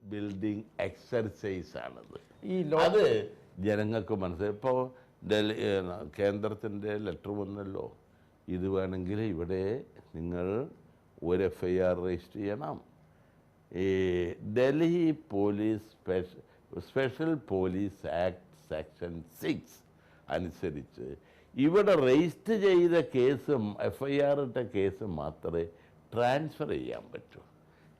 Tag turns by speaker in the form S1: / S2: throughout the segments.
S1: Building exercise ആണത്. അത് ജനങ്ങൾക്ക് മനസ്സിലായി. ഇപ്പോൾ കേന്ദ്രത്തിൻ്റെ ലെറ്റർ വന്നല്ലോ, ഇത് വേണമെങ്കിൽ ഇവിടെ നിങ്ങൾ ഒരു FIR രജിസ്റ്റർ ചെയ്യണം. ഈ Delhi police special police act section 6 അനുസരിച്ച് ഇവിടെ രജിസ്റ്റർ ചെയ്ത കേസും FIR ഇട്ട കേസും മാത്രമേ ട്രാൻസ്ഫർ ചെയ്യാൻ പറ്റൂ.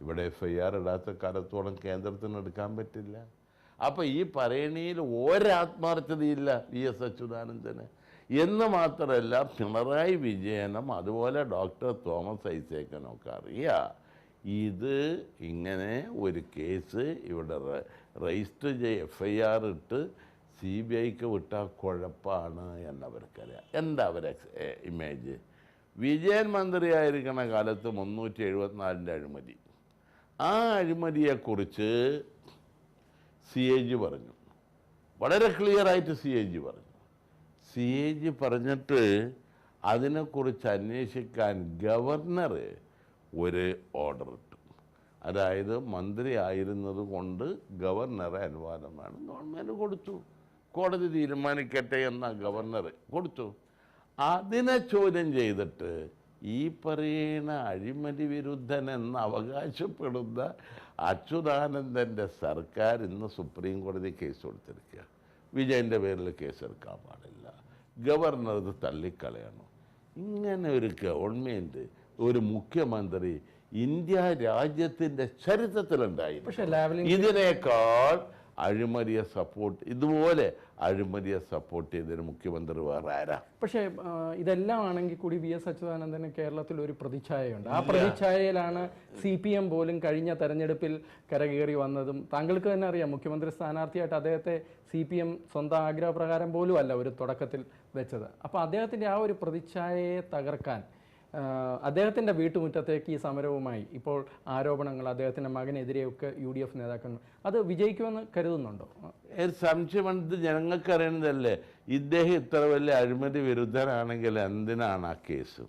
S1: ഇവിടെ FIR ഇടാത്ത കാലത്തോളം കേന്ദ്രത്തിന് എടുക്കാൻ പറ്റില്ല. അപ്പോൾ ഈ പറയണിയിൽ ഒരാത്മാർത്ഥതയില്ല VS അച്യുതാനന്ദന് എന്ന് മാത്രമല്ല, പിണറായി വിജയനും അതുപോലെ ഡോക്ടർ തോമസ് ഐസേക്കനൊക്കെ അറിയാം ഇത് ഇങ്ങനെ ഒരു കേസ് ഇവിടെ രജിസ്റ്റർ FIR ഇട്ട് CBIക്ക് വിട്ടാൽ കുഴപ്പമാണ് എന്നവർക്കറിയാം. എന്താ അവരെ ഇമേജ്? വിജയൻ മന്ത്രിയായിരിക്കുന്ന കാലത്ത് 374 അഴിമതി. ആ അഴിമതിയെക്കുറിച്ച് CAG പറഞ്ഞു, വളരെ ക്ലിയറായിട്ട് CAG പറഞ്ഞു. CAG പറഞ്ഞിട്ട് അതിനെക്കുറിച്ച് അന്വേഷിക്കാൻ ഗവർണർ ഒരു ഓർഡർ ഇട്ടു. അതായത് മന്ത്രി ആയിരുന്നത് കൊണ്ട് ഗവർണറെ അനുവാദം വേണം. ഗവൺമെൻറ് കൊടുത്തു. കോടതി തീരുമാനിക്കട്ടെ എന്ന ഗവർണർ കൊടുത്തു. അതിനെ ചോദ്യം ചെയ്തിട്ട് ഈ പറയുന്ന അഴിമതി വിരുദ്ധൻ എന്ന് അവകാശപ്പെടുന്ന അച്യുതാനന്ദൻ്റെ സർക്കാർ ഇന്ന് സുപ്രീം കോടതി കേസ് കൊടുത്തിരിക്കുക. വിജയൻ്റെ പേരിൽ കേസെടുക്കാൻ പാടില്ല, ഗവർണർ ഇത് തള്ളിക്കളയണം. ഇങ്ങനെ ഒരു ഗവൺമെൻറ്, ഒരു മുഖ്യമന്ത്രി ഇന്ത്യ രാജ്യത്തിൻ്റെ ചരിത്രത്തിലുണ്ടായി. ഇതിനേക്കാൾ അഴിമതിയെ സപ്പോർട്ട്, ഇതുപോലെ അഴിമതിയെ സപ്പോർട്ട് ചെയ്തൊരു മുഖ്യമന്ത്രി വേറെ ആരാ?
S2: പക്ഷേ ഇതെല്ലാം ആണെങ്കിൽ കൂടി VS അച്യുതാനന്ദന് കേരളത്തിൽ ഒരു പ്രതിച്ഛായയുണ്ട്. ആ പ്രതിച്ഛായയിലാണ് CPM പോലും കഴിഞ്ഞ തെരഞ്ഞെടുപ്പിൽ കരകയറി വന്നതും. താങ്കൾക്ക് തന്നെ അറിയാം, മുഖ്യമന്ത്രി സ്ഥാനാർത്ഥിയായിട്ട് അദ്ദേഹത്തെ CPM സ്വന്തം ആഗ്രഹപ്രകാരം പോലും അല്ല ഒരു തുടക്കത്തിൽ വെച്ചത്. അപ്പോൾ അദ്ദേഹത്തിൻ്റെ ആ ഒരു പ്രതിച്ഛായയെ തകർക്കാൻ അദ്ദേഹത്തിൻ്റെ വീട്ടുമുറ്റത്തേക്ക് ഈ സമരവുമായി ഇപ്പോൾ ആരോപണങ്ങൾ അദ്ദേഹത്തിൻ്റെ മകനെതിരെയൊക്കെ UDF നേതാക്കൾ അത് വിജയിക്കുമെന്ന് കരുതുന്നുണ്ടോ?
S1: സംശയമുണ്ട്. ജനങ്ങൾക്ക് അറിയുന്നതല്ലേ, ഇദ്ദേഹം ഇത്ര വലിയ അഴിമതി വിരുദ്ധനാണെങ്കിൽ എന്തിനാണ് ആ കേസ്?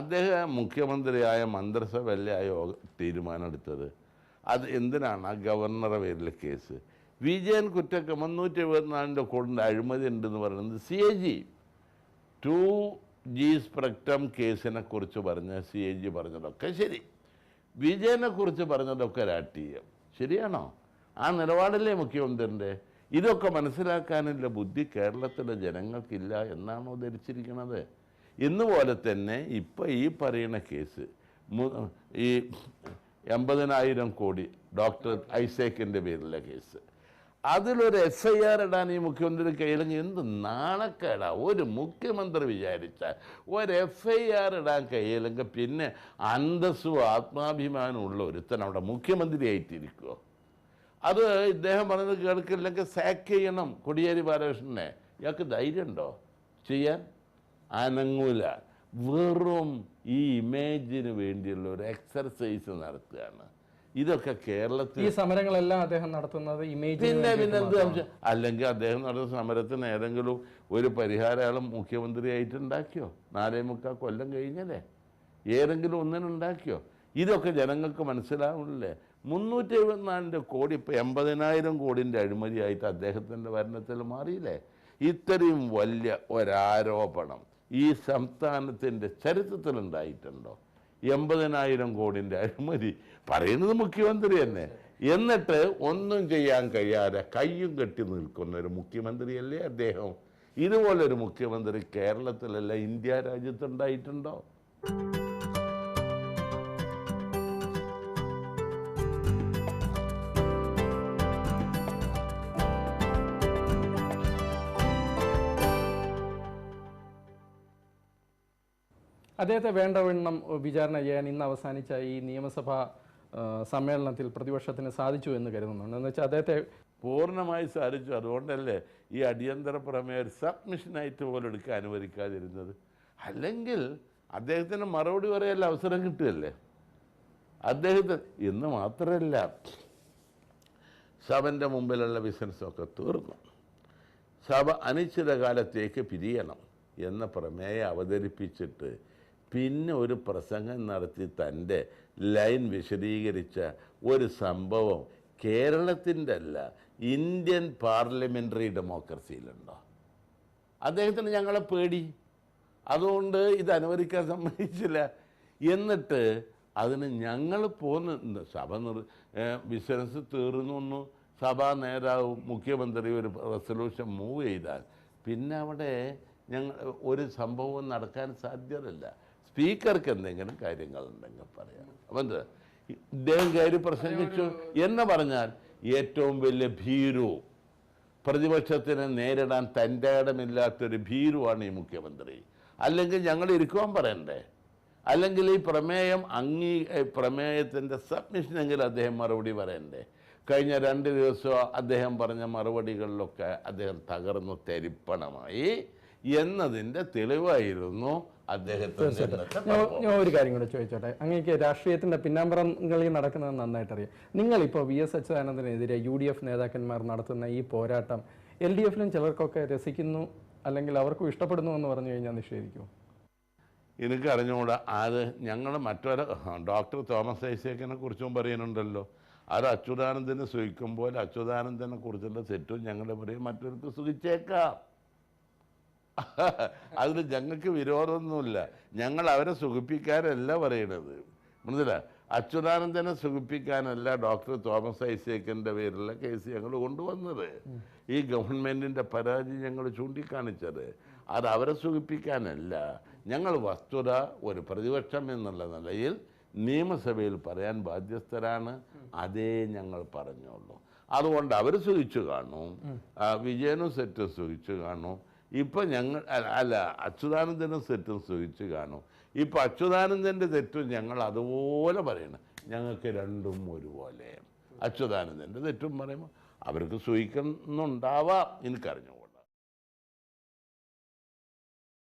S1: അദ്ദേഹം മുഖ്യമന്ത്രിയായ മന്ത്രിസഭയല്ലേ ആ തീരുമാനം എടുത്തത്? അത് എന്തിനാണ് ആ ഗവർണറുടെ പേരിൽ കേസ്? വിജയൻ കുറ്റക്ക് 374 കോടിൻ്റെ അഴിമതി ഉണ്ടെന്ന് പറയുന്നത് CAG 2G സ്പെക്ട്രം കേസിനെ കുറിച്ച് പറഞ്ഞ CAG പറഞ്ഞതൊക്കെ ശരി, വിജയനെ കുറിച്ച് പറഞ്ഞതൊക്കെ രാഷ്ട്രീയം. ശരിയാണോ? ആ നിലപാടല്ലേ മുഖ്യമന്ത്രിൻ്റെ? ഇതൊക്കെ മനസ്സിലാക്കാനുള്ള ബുദ്ധി കേരളത്തിലെ ജനങ്ങൾക്കില്ല എന്നാണോ ധരിച്ചിരിക്കുന്നത്? ഇന്നുപോലെ തന്നെ ഇപ്പം ഈ പറയുന്ന കേസ്, ഈ 80,000 കോടി ഡോക്ടർ ഐസേക്കിൻ്റെ പേരിലെ കേസ്, അതിലൊരു FIR ഇടാൻ ഈ മുഖ്യമന്ത്രി കയ്യിലെങ്കിൽ എന്ത് നാണക്കേടാ! ഒരു മുഖ്യമന്ത്രി വിചാരിച്ചാൽ ഒരു FIR ഇടാൻ കയ്യിലെങ്കിൽ പിന്നെ അന്തസ്സും ആത്മാഭിമാനമുള്ള ഒരുത്തൻ അവിടെ മുഖ്യമന്ത്രി ആയിട്ടിരിക്കുമോ? അത് ഇദ്ദേഹം പറഞ്ഞത് കേൾക്കില്ലെങ്കിൽ സാക്ക് ചെയ്യണം കോടിയേരി ബാലകൃഷ്ണനെ. ഇയാൾക്ക് ധൈര്യമുണ്ടോ ചെയ്യാൻ? അനങ്ങൂല. വെറും ഈ ഇമേജിന് വേണ്ടിയുള്ള ഒരു എക്സർസൈസ് നടത്തുകയാണ്. ഇതൊക്കെ കേരളത്തിൽ
S2: ഈ സമരങ്ങളെല്ലാം അദ്ദേഹം നടത്തുന്നത് ഇമേജ്.
S1: പിന്നെ എന്ത് സംശയം? അല്ലെങ്കിൽ അദ്ദേഹം നടത്തുന്ന സമരത്തിന് ഏതെങ്കിലും ഒരു പരിഹാരം മുഖ്യമന്ത്രിയായിട്ട് ഉണ്ടാക്കിയോ? 4.25 കൊല്ലം കഴിഞ്ഞല്ലേ? ഏതെങ്കിലും ഒന്നിനുണ്ടാക്കിയോ? ഇതൊക്കെ ജനങ്ങൾക്ക് മനസ്സിലാവുന്നില്ലേ? 374 കോടി ഇപ്പം 80,000 കോടിൻ്റെ അഴിമതിയായിട്ട് അദ്ദേഹത്തിൻ്റെ ഭരണത്തിൽ മാറിയില്ലേ? ഇത്രയും വലിയ ഒരാരോപണം ഈ സംസ്ഥാനത്തിൻ്റെ ചരിത്രത്തിലുണ്ടായിട്ടുണ്ടോ? 80,000 കോടിൻ്റെ അഴിമതി പറയുന്നത് മുഖ്യമന്ത്രി തന്നെ. എന്നിട്ട് ഒന്നും ചെയ്യാൻ കഴിയാതെ കയ്യും കെട്ടി നിൽക്കുന്ന ഒരു മുഖ്യമന്ത്രിയല്ലേ അദ്ദേഹം? ഇതുപോലൊരു മുഖ്യമന്ത്രി കേരളത്തിലല്ല ഇന്ത്യ രാജ്യത്തുണ്ടായിട്ടുണ്ടോ?
S2: അദ്ദേഹത്തെ വേണ്ടവണ്ണം വിചാരണ ചെയ്യാൻ ഇന്ന് അവസാനിച്ച ഈ നിയമസഭാ സമ്മേളനത്തിൽ പ്രതിപക്ഷത്തിന് സാധിച്ചു എന്ന് കരുതുന്നുണ്ട്. എന്ന് വെച്ചാൽ അദ്ദേഹത്തെ
S1: പൂർണ്ണമായി സാധിച്ചു. അതുകൊണ്ടല്ലേ ഈ അടിയന്തര പ്രമേയ സബ്മിഷനായിട്ട് പോലും എടുക്കാൻ അനുവദിക്കാതിരുന്നത്. അല്ലെങ്കിൽ അദ്ദേഹത്തിന് മറുപടി പറയാനുള്ള അവസരം കിട്ടുകയല്ലേ അദ്ദേഹത്തിന്. എന്ന് മാത്രമല്ല, സഭൻ്റെ മുമ്പിലുള്ള ബിസിനസ്സൊക്കെ തീർന്നു. സഭ അനിശ്ചിതകാലത്തേക്ക് പിരിയണം എന്ന പ്രമേയം അവതരിപ്പിച്ചിട്ട് പിന്നെ ഒരു പ്രസംഗം നടത്തി തൻ്റെ ലൈൻ വിശദീകരിച്ച ഒരു സംഭവം കേരളത്തിൻ്റെ അല്ല, ഇന്ത്യൻ പാർലമെൻ്ററി ഡെമോക്രസിയിലുണ്ടോ? അദ്ദേഹത്തിന് ഞങ്ങളെ പേടി, അതുകൊണ്ട് ഇത് അനുവദിക്കാൻ സമ്മതിച്ചില്ല. എന്നിട്ട് അതിന് ഞങ്ങൾ പോന്ന് ബിസിനസ് തീർന്നു, സഭാ നേതാവ് മുഖ്യമന്ത്രി ഒരു റെസൊല്യൂഷൻ മൂവ് ചെയ്താൽ പിന്നെ അവിടെ ഞങ്ങൾ ഒരു സംഭവവും നടക്കാൻ സാധ്യതയില്ല. സ്പീക്കർക്ക് എന്തെങ്കിലും കാര്യങ്ങളുണ്ടെങ്കിൽ പറയാം. അപ്പം ഇദ്ദേഹം കയറി പ്രസംഗിച്ചു എന്ന് പറഞ്ഞാൽ ഏറ്റവും വലിയ ഭീരു, പ്രതിപക്ഷത്തിനെ നേരിടാൻ തൻ്റെ ഇടമില്ലാത്തൊരു ഭീരുവാണ് ഈ മുഖ്യമന്ത്രി. അല്ലെങ്കിൽ ഞങ്ങൾ ഇരിക്കുവാൻ പറയണ്ടേ? അല്ലെങ്കിൽ ഈ പ്രമേയത്തിൻ്റെ സബ്മിഷനെങ്കിലും അദ്ദേഹം മറുപടി പറയണ്ടേ? കഴിഞ്ഞ 2 ദിവസം അദ്ദേഹം പറഞ്ഞ മറുപടികളിലൊക്കെ അദ്ദേഹം തകർന്നു തരിപ്പണമായി എന്നതിൻ്റെ തെളിവായിരുന്നു അദ്ദേഹത്തിൻ്റെ.
S2: ഞാൻ ഒരു കാര്യം കൂടെ ചോദിച്ചോട്ടെ. അങ്ങേക്ക് രാഷ്ട്രീയത്തിന്റെ പിന്നാമ്പറങ്ങളിൽ നടക്കുന്നത് നന്നായിട്ട് അറിയാം. നിങ്ങളിപ്പോൾ VS അച്യുതാനന്ദനെതിരെ UDF നേതാക്കന്മാർ നടത്തുന്ന ഈ പോരാട്ടം LDFിലും ചിലർക്കൊക്കെ രസിക്കുന്നു, അല്ലെങ്കിൽ അവർക്കും ഇഷ്ടപ്പെടുന്നു എന്ന് പറഞ്ഞു കഴിഞ്ഞാൽ നിഷേധിക്കുമോ?
S1: എനിക്ക് അറിഞ്ഞുകൂടാ. അത് ഞങ്ങൾ മറ്റൊരു ഡോക്ടർ തോമസ് ഐസക്കിനെ കുറിച്ചും പറയുന്നുണ്ടല്ലോ. അത് അച്യുതാനന്ദനെ സുഖിക്കുമ്പോൾ അച്യുതാനന്ദനെ കുറിച്ചുള്ള തെറ്റും ഞങ്ങളുടെ പറയും മറ്റൊരുക്ക് സുഖിച്ചേക്കാം. അതിൽ ഞങ്ങൾക്ക് വിരോധമൊന്നുമില്ല. ഞങ്ങൾ അവരെ സുഖിപ്പിക്കാനല്ല പറയണത്, മനസ്സിലായി? അച്യുതാനന്ദനെ സുഖിപ്പിക്കാനല്ല ഡോക്ടർ തോമസ് ഐസക്കിൻ്റെ പേരിലുള്ള കേസ് ഞങ്ങൾ കൊണ്ടുവന്നത്. ഈ ഗവൺമെൻറ്റിൻ്റെ പരാജയം ഞങ്ങൾ ചൂണ്ടിക്കാണിച്ചത് അത് അവരെ സുഖിപ്പിക്കാനല്ല. ഞങ്ങൾ വസ്തുത ഒരു പ്രതിപക്ഷം എന്നുള്ള നിലയിൽ നിയമസഭയിൽ പറയാൻ ബാധ്യസ്ഥരാണ്. അതേ ഞങ്ങൾ പറഞ്ഞുള്ളൂ. അതുകൊണ്ട് അവർ സുഖിച്ചു കാണും, വിജയനും സെറ്റും സുഖിച്ചു കാണും. ഇപ്പം ഞങ്ങൾ അച്യുതാനന്ദനും സെറ്റും സുഖിച്ചു കാണും. ഇപ്പം അച്യുതാനന്ദൻ്റെ തെറ്റും ഞങ്ങൾ അതുപോലെ പറയണം. ഞങ്ങൾക്ക് രണ്ടും ഒരുപോലെ. അച്യുതാനന്ദൻ്റെ തെറ്റും പറയുമ്പോൾ അവർക്ക് സുഖിക്കുന്നുണ്ടാവാം, എനിക്കറിഞ്ഞു.